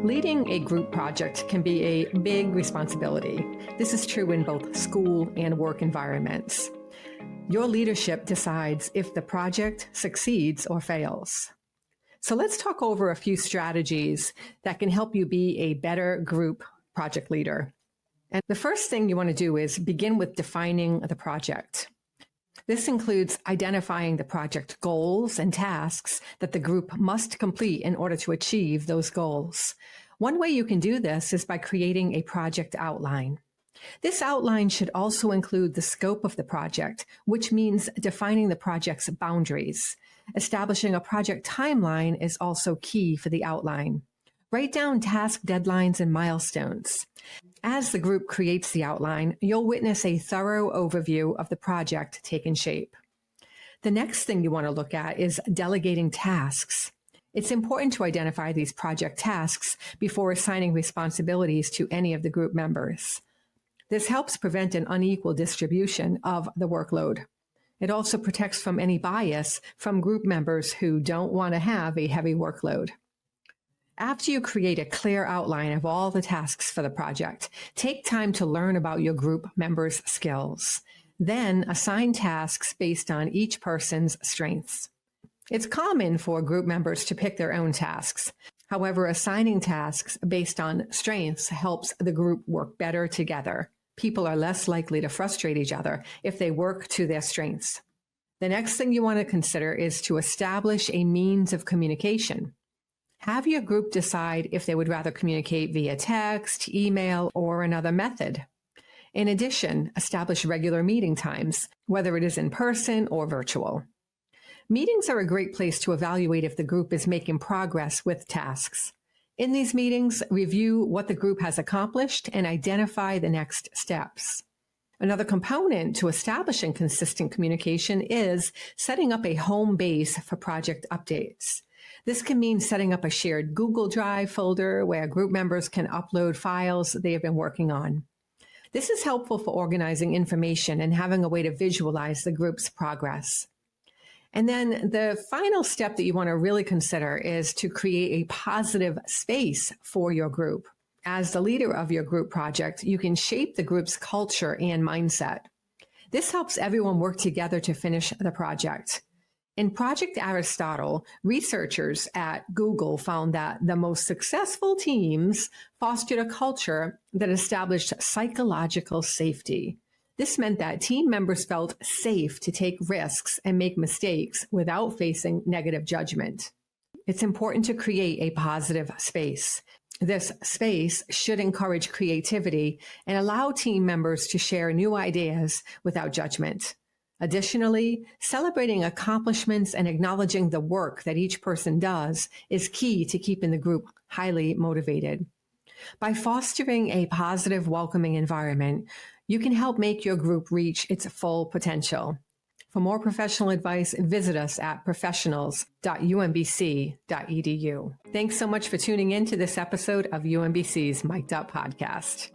Leading a group project can be a big responsibility. This is true in both school and work environments. Your leadership decides if the project succeeds or fails. So let's talk over a few strategies that can help you be a better group project leader. And the first thing you want to do is begin with defining the project. This includes identifying the project goals and tasks that the group must complete in order to achieve those goals. One way you can do this is by creating a project outline. This outline should also include the scope of the project, which means defining the project's boundaries. Establishing a project timeline is also key for the outline. Write down task deadlines and milestones. As the group creates the outline, you'll witness a thorough overview of the project taking shape. The next thing you want to look at is delegating tasks. It's important to identify these project tasks before assigning responsibilities to any of the group members. This helps prevent an unequal distribution of the workload. It also protects from any bias from group members who don't want to have a heavy workload. After you create a clear outline of all the tasks for the project, take time to learn about your group members' skills. Then assign tasks based on each person's strengths. It's common for group members to pick their own tasks. However, assigning tasks based on strengths helps the group work better together. People are less likely to frustrate each other if they work to their strengths. The next thing you want to consider is to establish a means of communication. Have your group decide if they would rather communicate via text, email, or another method. In addition, establish regular meeting times, whether it is in person or virtual. Meetings are a great place to evaluate if the group is making progress with tasks. In these meetings, review what the group has accomplished and identify the next steps. Another component to establishing consistent communication is setting up a home base for project updates. This can mean setting up a shared Google Drive folder where group members can upload files they have been working on. This is helpful for organizing information and having a way to visualize the group's progress. And then the final step that you want to really consider is to create a positive space for your group. As the leader of your group project, you can shape the group's culture and mindset. This helps everyone work together to finish the project. In Project Aristotle, researchers at Google found that the most successful teams fostered a culture that established psychological safety. This meant that team members felt safe to take risks and make mistakes without facing negative judgment. It's important to create a positive space. This space should encourage creativity and allow team members to share new ideas without judgment. Additionally, celebrating accomplishments and acknowledging the work that each person does is key to keeping the group highly motivated. By fostering a positive, welcoming environment, you can help make your group reach its full potential. For more professional advice, visit us at professionals.umbc.edu. Thanks so much for tuning in to this episode of UMBC's Mic'd Up Podcast.